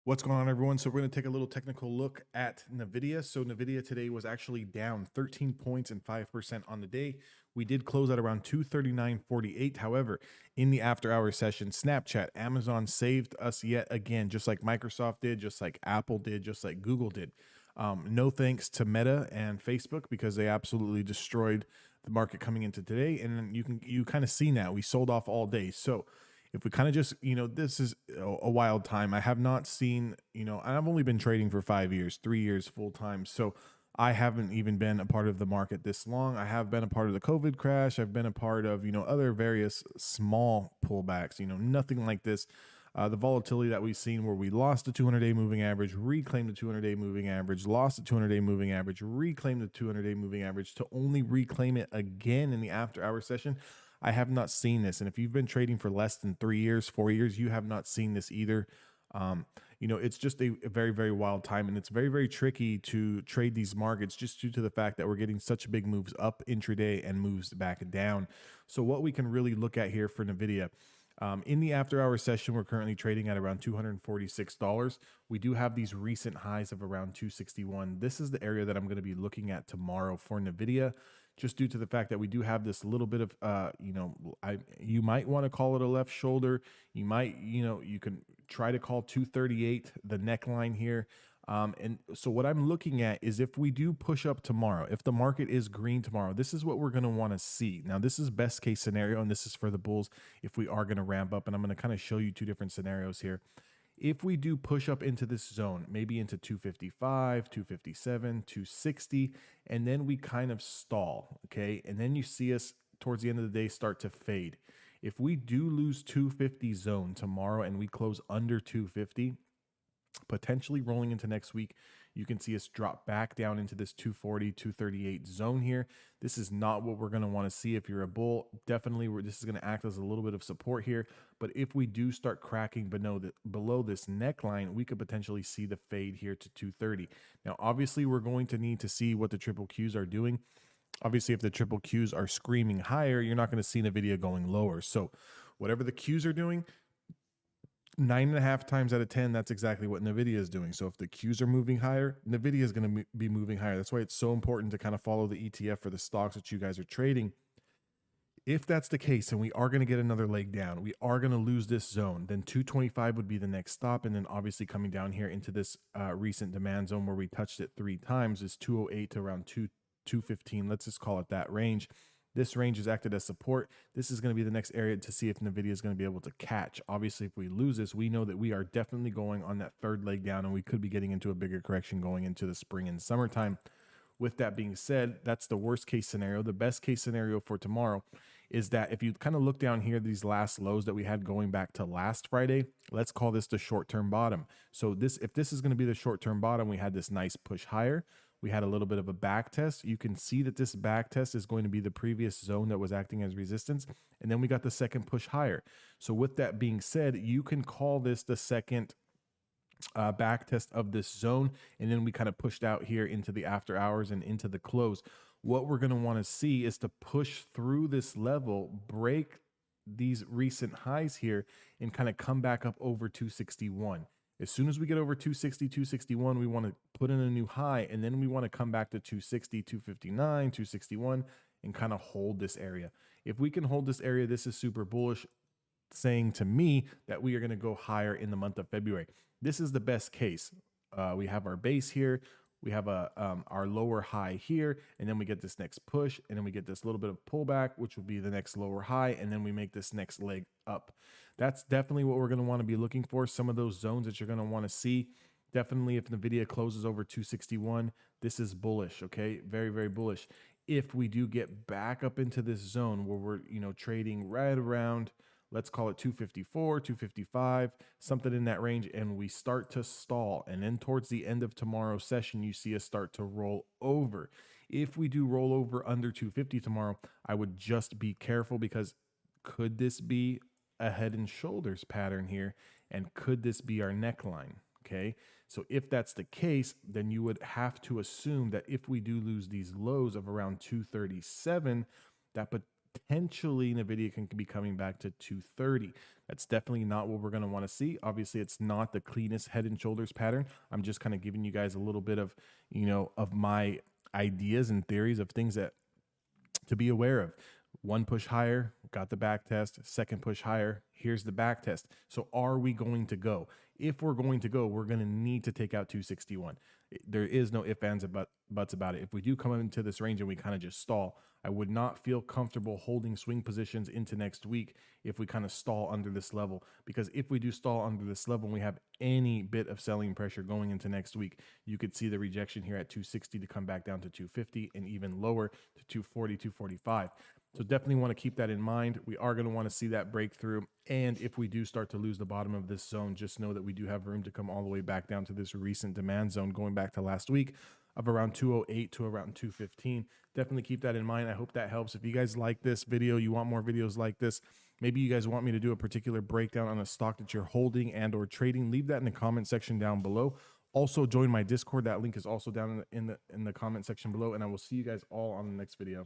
What's going on, everyone? So we're going to take a little technical look at NVDA. So NVDA today was actually down 13 points and 5% on the day. We did close at around 239.48. However, in the after hours session, Snapchat, Amazon saved us yet again, just like Microsoft did, just like Apple did, just like Google did. No thanks to Meta and Facebook because they absolutely destroyed the market coming into today. And you kind of see now we sold off all day. So if we kind of just, this is a wild time. I have not seen, I've only been trading for 5 years, 3 years full time. So I haven't even been a part of the market this long. I have been a part of the COVID crash. I've been a part of, other various small pullbacks, nothing like this. The volatility that we've seen where we lost the 200-day moving average, reclaimed the 200-day moving average, lost the 200-day moving average, reclaimed the 200-day moving average to only reclaim it again in the after hour session. I have not seen this. And if you've been trading for less than 3 years, 4 years, you have not seen this either. It's just a very, very wild time. And it's very, very tricky to trade these markets just due to the fact that we're getting such big moves up intraday and moves back down. So what we can really look at here for NVIDIA, in the after hour session, we're currently trading at around $246. We do have these recent highs of around 261. This is the area that I'm going to be looking at tomorrow for NVIDIA, just due to the fact that we do have this little bit of, you might want to call it a left shoulder. You might, you can try to call 238 the neckline here. And so what I'm looking at is if we do push up tomorrow, if the market is green tomorrow, this is what we're going to want to see. Now, this is best case scenario, and this is for the bulls if we are going to ramp up. And I'm going to kind of show you two different scenarios here. If we do push up into this zone, maybe into 255, 257, 260, and then we kind of stall, okay? And then you see us towards the end of the day start to fade. If we do lose 250 zone tomorrow and we close under 250, potentially rolling into next week, you can see us drop back down into this 240, 238 zone here. This is not what we're going to want to see if you're a bull. Definitely, this is going to act as a little bit of support here. But if we do start cracking below this neckline, we could potentially see the fade here to 230. Now, obviously, we're going to need to see what the triple Qs are doing. Obviously, if the triple Qs are screaming higher, you're not going to see NVIDIA going lower. So whatever the Qs are doing, 9.5 times out of 10, that's exactly what NVIDIA is doing. So if the Qs are moving higher, NVIDIA is going to be moving higher. That's why it's so important to kind of follow the ETF for the stocks that you guys are trading. If that's the case, and we are going to get another leg down, we are going to lose this zone, then 225 would be the next stop. And then obviously coming down here into this recent demand zone where we touched it 3 times is 208 to around 215. Let's just call it that range. This range has acted as support. This is going to be the next area to see if NVIDIA is going to be able to catch. Obviously, if we lose this, we know that we are definitely going on that third leg down, and we could be getting into a bigger correction going into the spring and summertime. With that being said, that's the worst case scenario. The best case scenario for tomorrow is that if you kind of look down here, these last lows that we had going back to last Friday, let's call this the short-term bottom. So if this is going to be the short-term bottom, we had this nice push higher. We had a little bit of a back test. You can see that this back test is going to be the previous zone that was acting as resistance. And then we got the second push higher. So with that being said, you can call this the second back test of this zone. And then we kind of pushed out here into the after hours and into the close. What we're going to want to see is to push through this level, break these recent highs here, and kind of come back up over 261. As soon as we get over 260, 261, we want to put in a new high, and then we want to come back to 260, 259, 261, and kind of hold this area. If we can hold this area, this is super bullish, saying to me that we are going to go higher in the month of February. This is the best case. We have our base here. We have our lower high here, and then we get this next push, and then we get this little bit of pullback, which will be the next lower high, and then we make this next leg up. That's definitely what we're going to want to be looking for. Some of those zones that you're going to want to see. Definitely if NVIDIA closes over 261, this is bullish, okay? Very, very bullish. If we do get back up into this zone where we're, trading right around, let's call it 254, 255, something in that range, and we start to stall. And then towards the end of tomorrow's session, you see us start to roll over. If we do roll over under 250 tomorrow, I would just be careful because could this be a head and shoulders pattern here? And could this be our neckline? Okay. So if that's the case, then you would have to assume that if we do lose these lows of around 237, that potentially NVIDIA can be coming back to 230. That's definitely not what we're going to want to see. Obviously, it's not the cleanest head and shoulders pattern. I'm just kind of giving you guys a little bit of, of my ideas and theories of things that to be aware of. One push higher, got the back test. Second push higher, here's the back test. So are we going to go? If we're going to go, we're going to need to take out 261. There is no ifs, ands, or buts about it. If we do come into this range and we kind of just stall, I would not feel comfortable holding swing positions into next week if we kind of stall under this level. Because if we do stall under this level and we have any bit of selling pressure going into next week, you could see the rejection here at 260 to come back down to 250 and even lower to 240, 245. So definitely want to keep that in mind. We are going to want to see that breakthrough. And if we do start to lose the bottom of this zone, just know that we do have room to come all the way back down to this recent demand zone going back to last week of around 208 to around 215. Definitely keep that in mind. I hope that helps. If you guys like this video, you want more videos like this, maybe you guys want me to do a particular breakdown on a stock that you're holding and or trading, leave that in the comment section down below. Also join my Discord. That link is also down in the comment section below, and I will see you guys all on the next video.